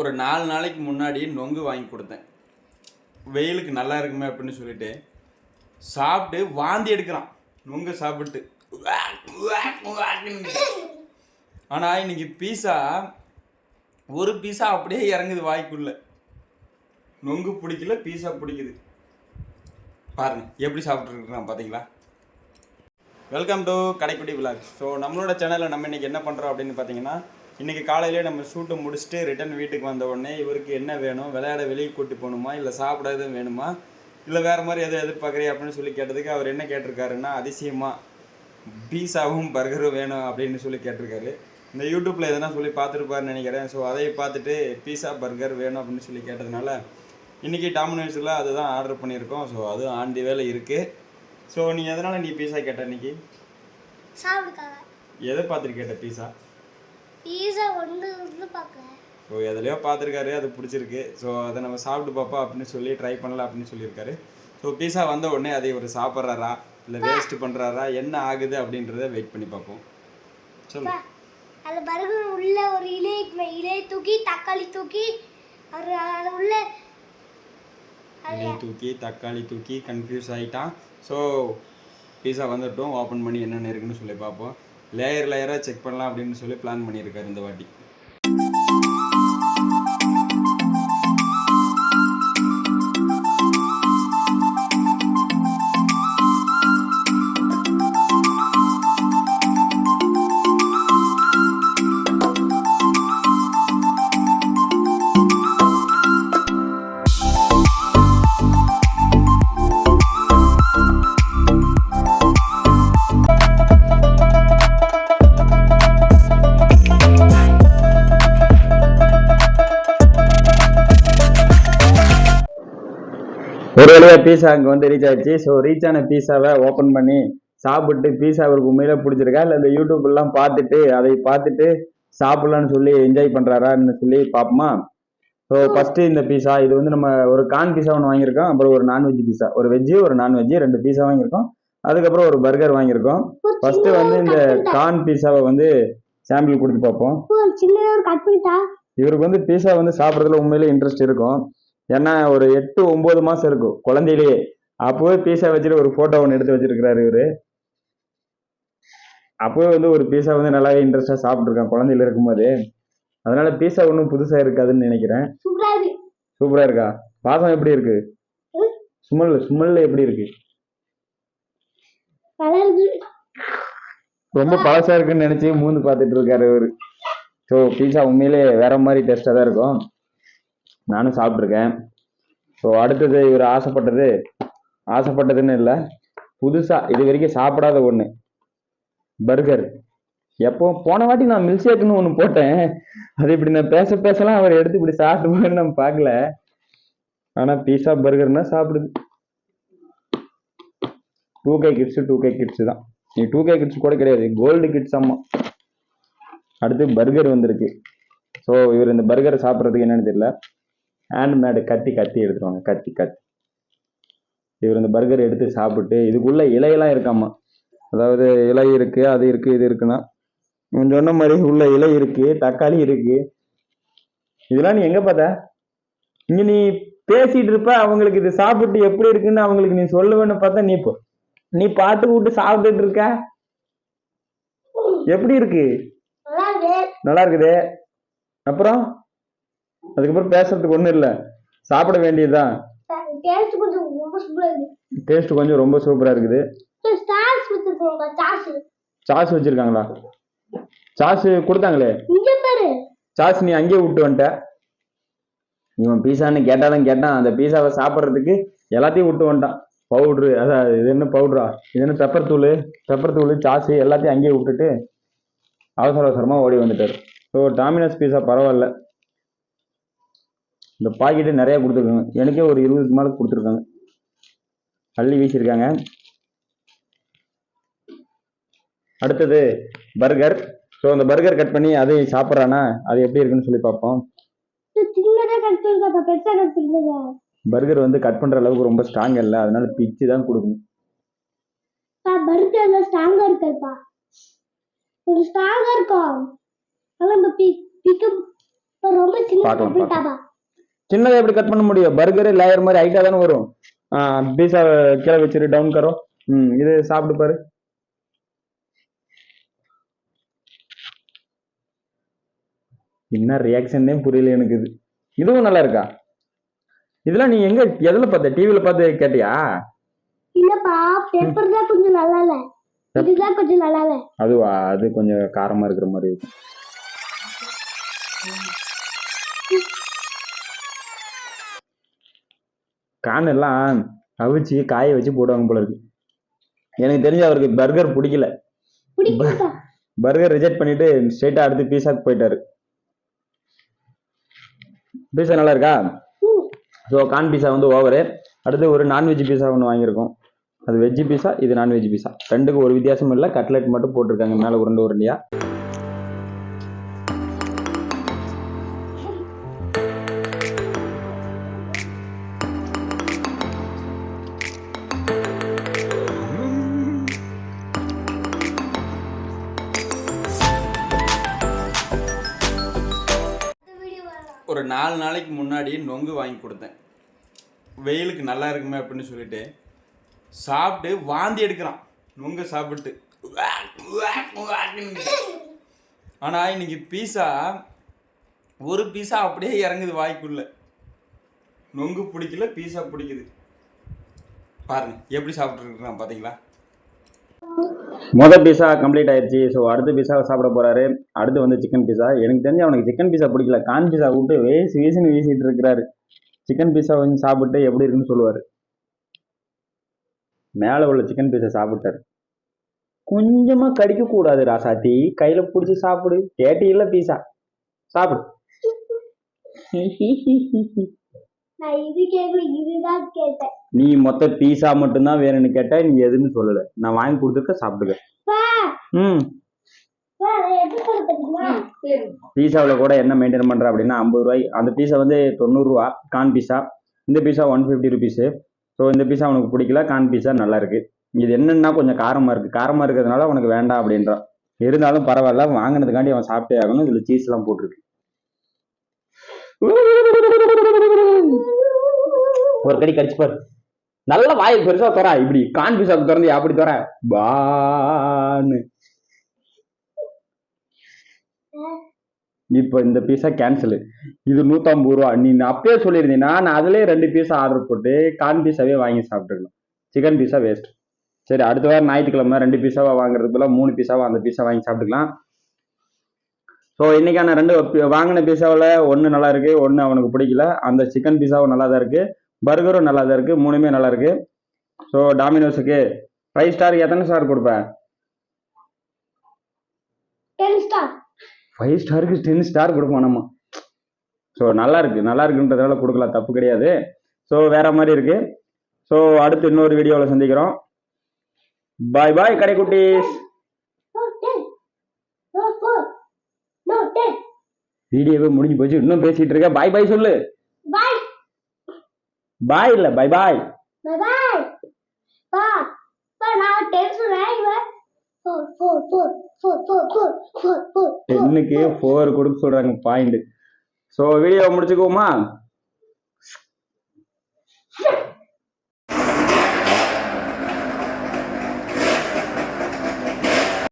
ஒரு 4 நாளைக்கு முன்னாடி நொங்கு வாங்கி கொடுத்தேன். வெயிலுக்கு நல்லா இருக்குமே அப்படின்னு சொல்லிட்டு சாப்பிட்டு வாந்தி எடுக்கிறான் நொங்கு சாப்பிட்டு. ஆனால் இன்னைக்கு பீஸா ஒரு பீஸா அப்படியே இறங்குது வாய்க்குள்ள. நொங்கு பிடிக்கல, பீஸா பிடிக்குது. பாருங்க எப்படி சாப்பிட்ருக்குறான் பார்த்தீங்களா. Welcome to Kadaikutty vlog. So நம்மளோட சேனலில் நம்ம இன்றைக்கி என்ன பண்ணுறோம் அப்படின்னு பார்த்தீங்கன்னா, இன்றைக்கி காலையிலே நம்ம ஷூட்டை முடிச்சுட்டு ரிட்டன் வீட்டுக்கு வந்த உடனே இவருக்கு என்ன வேணும், விளையாட வெளியே கூட்டி போகணுமா, இல்லை சாப்பிட எதுவும் வேணுமா, இல்லை வேறு மாதிரி எதுவும் எதிர்பார்க்குறியா அப்படின்னு சொல்லி கேட்டதுக்கு அவர் என்ன கேட்டிருக்காருன்னா, அதிசயமாக பீஸாவும் பர்கரும் வேணும் அப்படின்னு சொல்லி கேட்டிருக்காரு. இந்த யூடியூப்பில் எதனா சொல்லி பார்த்துருப்பாருன்னு நினைக்கிறேன். ஸோ அதை பார்த்துட்டு பீஸா பர்கர் வேணும் அப்படின்னு சொல்லி கேட்டதுனால இன்றைக்கி டாமினோஸில் அதுதான் ஆர்டர் பண்ணியிருக்கோம். ஸோ அதுவும் ஆண்டி வேலை இருக்குது. ஸோ நீ எதனால் நீ பீஸா கேட்ட இன்னைக்கு? சாப்பிடுக்காக. எதை பார்த்துட்டு கேட்ட பீஸா? பீஸா ஒன்று பார்க்க. ஸோ எதுலையோ பார்த்துருக்காரு, அது பிடிச்சிருக்கு. ஸோ அதை நம்ம சாப்பிட்டு பார்ப்போம் அப்படின்னு சொல்லி ட்ரை பண்ணலாம் அப்படின்னு சொல்லியிருக்காரு. ஸோ பீஸா வந்த உடனே அதை ஒரு சாப்பிட்றாரா இல்லை வேஸ்ட் பண்ணுறாரா என்ன ஆகுது அப்படின்றத வெயிட் பண்ணி பார்ப்போம். சொல்லு. அதில் பர்கர் உள்ள ஒரு இலை தூக்கி தக்காளி தூக்கி அது உள்ள இலை தூக்கி தக்காளி தூக்கி கன்ஃபியூஸ் ஆகிட்டான். ஸோ பீஸா வந்துட்டோம், ஓப்பன் பண்ணி என்னென்ன இருக்குன்னு சொல்லி பார்ப்போம். லேயராக செக் பண்ணலாம் அப்படின்னு சொல்லி பிளான் பண்ணியிருக்காரு இந்த வாட்டி. ஒரு வழியாக பீஸா அங்கே வந்து ரீச் ஆகிடுச்சு. ஸோ ரீச் ஆன பீஸாவை ஓப்பன் பண்ணி சாப்பிட்டு பீஸா அவருக்கு உண்மையில பிடிச்சிருக்கா இல்லை இந்த யூடியூப்லாம் பார்த்துட்டு அதை பார்த்துட்டு சாப்பிட்லான்னு சொல்லி என்ஜாய் பண்ணுறாரான்னு சொல்லி பார்ப்போமா. ஸோ ஃபஸ்ட்டு இந்த பீஸா இது வந்து நம்ம ஒரு கார்ன் பீஸா ஒன்று வாங்கியிருக்கோம். அப்புறம் ஒரு நான்வெஜ் பீஸா, ஒரு வெஜ்ஜு ஒரு நான்வெஜ்ஜு 2 பீஸா வாங்கியிருக்கோம். அதுக்கப்புறம் ஒரு பர்கர் வாங்கியிருக்கோம். ஃபஸ்ட்டு வந்து இந்த கார்ன் பீஸாவை வந்து சாம்பிள் கொடுத்து பார்ப்போம். இவருக்கு வந்து பீஸா வந்து சாப்பிட்றதுல உண்மையிலே இன்ட்ரெஸ்ட் இருக்கும். ஏன்னா ஒரு 8-9 மாசம் இருக்கும் குழந்தையிலேயே. அப்போவே பீஸா வச்சுட்டு ஒரு போட்டோ ஒன்று எடுத்து வச்சிருக்கிறாரு இவரு. அப்போவே வந்து ஒரு பீஸா வந்து நல்லாவே இன்ட்ரெஸ்டா சாப்பிட்டுருக்கான் குழந்தையில இருக்கும்போது. அதனால பீஸா ஒன்றும் புதுசா இருக்காதுன்னு நினைக்கிறேன். சூப்பரா இருக்கா? வாசம் எப்படி இருக்கு? சுமல் எப்படி இருக்கு? ரொம்ப பழசா இருக்குன்னு நினைச்சு மூந்து பார்த்துட்டு இருக்காரு இவரு. ஸோ பீஸா உண்மையிலே வேற மாதிரி டேஸ்டா தான் இருக்கும். நானும் சாப்பிட்ருக்கேன். ஸோ அடுத்தது இவர் ஆசைப்பட்டதுன்னு இல்லை, புதுசாக இது வரைக்கும் சாப்பிடாத ஒன்று பர்கர். எப்போ போன வாட்டி நான் மில்க் ஷேக்குன்னு ஒன்று போட்டேன். அது இப்படி நான் பேசலாம் அவர் எடுத்து இப்படி சாப்பிட்டு நம்ம பார்க்கல. ஆனால் பீஸா பர்கர்னா சாப்பிடுது. 2K கிட்ஸு தான். நீ 2K கிட்ஸ் கூட கிடையாது, கோல்டு கிட்ஸ் அம்மா. அடுத்து பர்கர் வந்திருக்கு. ஸோ இவர் இந்த பர்கரை சாப்பிட்றதுக்கு என்னன்னு தெரியல, ஹேண்ட்மேடு கத்தி எடுத்துருவாங்க. கத்தி இவர் இந்த பர்கர் எடுத்து சாப்பிட்டு இதுக்குள்ள இலையெல்லாம் இருக்காமா. அதாவது இலை இருக்கு, அது இருக்கு, இது இருக்குன்னா இவன் சொன்ன மாதிரி உள்ள இலை இருக்கு, தக்காளி இருக்கு. இதெல்லாம் நீ எங்க பார்த்த? இங்க நீ பேசிட்டு இருப்ப, அவங்களுக்கு இது சாப்பிட்டு எப்படி இருக்குன்னு அவங்களுக்கு நீ சொல்லுவேன்னு பார்த்தா நீ பாட்டு விட்டு சாப்பிட்டுட்டு இருக்க. எப்படி இருக்கு? நல்லா இருக்குது. அப்புறம் அதுக்கப்புறம் பேசுறதுக்கு ஒண்ணும் இல்ல, சாப்பிட வேண்டியதுதான். டேஸ்ட் கொஞ்சம் ரொம்ப சூப்பரா இருக்குது. சாஸ் வச்சிருக்காங்களா? சாஸ் கொடுத்தாங்களே, சாஸ் நீ அங்கேயே விட்டு வந்துட்ட. இவன் பீஸான்னு கேட்டான். அந்த பீஸாவை சாப்பிட்றதுக்கு எல்லாத்தையும் விட்டு வந்துட்டான். பவுட்ரு, அதான் இது என்ன பவுட்ரா, இது என்ன பெப்பர் தூள், சாஸ் எல்லாத்தையும் அங்கேயே விட்டுட்டு அவசரமா ஓடி வந்துட்டாரு. ஸோ டாமினோஸ் பீஸா பரவாயில்ல. இந்த பாக்கெட்டு நிறைய கொடுத்துருக்காங்க. எனக்கே ஒரு 20 மேலே கொடுத்துருக்காங்க, அள்ளி வீசியிருக்காங்க. அடுத்தது பர்கர். ஸோ அந்த பர்கர் கட் பண்ணி அதை சாப்பிட்றானா, அது எப்படி இருக்குன்னு சொல்லி பார்ப்போம். பர்கர் வந்து கட் பண்ற அளவுக்கு ரொம்ப ஸ்ட்ராங் இல்லை, அதனால பிச்சு தான் கொடுக்கணும். ஸ்ட்ராங்கா இருக்கும். ரொம்ப பார்க்கலாம் பார்க்கலாம். சின்னதை எப்படி கட் பண்ண முடியும்? பர்கர் லேயர் மாதிரி ஹைட்டா தானே வரும். பீஸா கீழே வச்சிரு, டவுன் கரோ. இது சாப்பிட்டு பாரு. என்ன ரியாக்ஷன்னே புரியல எனக்கு. இதுவும் நல்லா இருக்கா? இதெல்லாம் நீ எங்க எதுல பார்த்த? டிவில பார்த்து கேட்டியா? இல்லப்பா, பெப்பர் தான் கொஞ்சம் நல்லா இல்ல, இதுதான் கொஞ்சம் நல்லா இல்ல. அதுவா? அது கொஞ்சம் காரமா இருக்கிற மாதிரி இருக்கும். கான் எல்லாம் அவிச்சு காய வச்சு போடுவாங்க போல இருக்கு. எனக்கு தெரிஞ்சு அவருக்கு பர்கர் பிடிக்கல. பர்கர் ரிஜெக்ட் பண்ணிட்டு ஸ்ட்ரெயிட்டா அடுத்து பீஸாக்கு போயிட்டாரு. பீஸா நல்லா இருக்கா? ஸோ கான் பீஸா வந்து ஓவரு. அடுத்து ஒரு நான்வெஜ் பீஸா ஒன்று வாங்கியிருக்கோம். அது வெஜ் பீஸா, இது நான்வெஜ் பீஸா. ரெண்டுக்கு ஒரு வித்தியாசமும் இல்லை. கட்லெட் மட்டும் போட்டிருக்காங்க மேலே உருண்டை உருண்டையா. ஒரு 4 நாளைக்கு முன்னாடி நொங்கு வாங்கி கொடுத்தேன். வெயிலுக்கு நல்லா இருக்குமே அப்படின்னு சொல்லிட்டு சாப்பிட்டு வாந்தி எடுக்கிறான் நொங்கு சாப்பிட்டு. ஆனால் இன்னைக்கு பீஸா ஒரு பீஸா அப்படியே இறங்குது வாய்க்குள்ள. நொங்கு பிடிக்கல, பீஸா பிடிக்குது. பாருங்க எப்படி சாப்பிட்ருக்கான் பார்த்தீங்களா? மொதல் பீஸா கம்ப்ளீட் ஆயிடுச்சு. ஸோ அடுத்த பீஸாவை சாப்பிட போறாரு. அடுத்து வந்து சிக்கன் பீஸா. எனக்கு தெரிஞ்சு அவனுக்கு சிக்கன் பீஸா பிடிக்கல, கான் பீஸா விட்டு வீசின்னு வீசிட்டு இருக்கிறாரு. சிக்கன் பீஸா வந்து சாப்பிட்டு எப்படி இருக்குன்னு சொல்லுவாரு. மேலே உள்ள சிக்கன் பீஸா சாப்பிட்டாரு. கொஞ்சமா கடிக்க கூடாது ராசாத்தி, கையில பிடிச்சி சாப்பிடு. கேட்டி இல்ல பீஸா சாப்பிடு. நீ மொத்த பீஸா மட்டும்தான் வேணும்னு கேட்ட, நீ எதுன்னு சொல்லல. நான் வாங்கி கொடுத்துருக்க, சாப்பிடுங்க. பீஸாவில் கூட என்ன மெயின்டைன் பண்ற அப்படின்னா 50 ரூபாய். அந்த பீஸா வந்து 90 ரூபா கான் பீஸா. இந்த பீஸா 150 ருபீஸ். ஸோ இந்த பீஸா உனக்கு பிடிக்கல, கான் பீஸா நல்லா இருக்கு. இது என்னன்னா கொஞ்சம் காரமா இருக்கு. காரமா இருக்கிறதுனால உனக்கு வேண்டாம் அப்படின்றான். இருந்தாலும் பரவாயில்ல, வாங்கினதுக்காண்டி அவன் சாப்பிட்டே ஆகணும். இதுல சீஸ் எல்லாம் போட்டிருக்கு. ஒரு கடி கடிச்சு பாரு. நல்ல வாயில் பெருசா தர. இப்படி கான் பீஸா திறந்து அப்படி தர பான்னு. இப்ப இந்த பீஸா கேன்சல். இது 150 ரூபா. நீ அப்பயே சொல்லியிருந்தீங்கன்னா நான் அதுலயே 2 பீஸா ஆர்டர் போட்டு கான் பீஸாவே வாங்கி சாப்பிட்டுருக்கணும். Chicken pizza waste. சரி, அடுத்த வாரம் ஞாயிற்றுக்கிழமை 2 பீஸாவா வாங்குறதுக்கு பதிலாக 3 பீஸாவா அந்த பீஸா வாங்கி சாப்பிட்டுக்கலாம். ஸோ இன்னைக்கான 2 வாங்கின பீஸாவில் 1 நல்லா இருக்கு, 1 அவனுக்கு பிடிக்கல. அந்த சிக்கன் பீஸாவும் நல்லா தான் இருக்கு, பர்கரும் நல்லா தான் இருக்கு, 3மே நல்லா இருக்கு. ஸோ டாமினோஸுக்கு 5 ஸ்டாருக்கு எத்தனை ஸ்டார் கொடுப்பேன்? 10 ஸ்டார். 5 ஸ்டாருக்கு 10 ஸ்டார் கொடுப்போம் நம்ம. ஸோ நல்லா இருக்குன்றதால கொடுக்கலாம், தப்பு கிடையாது. ஸோ வேற மாதிரி இருக்கு. ஸோ அடுத்து இன்னொரு வீடியோவில் சந்திக்கிறோம். பாய் பாய் கடைக்குட்டீஸ். வீடியோவே முடிஞ்சு போச்சு, இன்னும் பேசிட்டு இருக்க. பாய் பாய் சொல்லு. பாய் பாய் இல்ல, பாய் பாய். பாய் பாய். பா பா நான் 10 சொல்றேன். இவன் 10க்கு 4 கொடுக்க சொல்றாங்க பாயிண்ட். So video முடிச்சுக்குவோமா?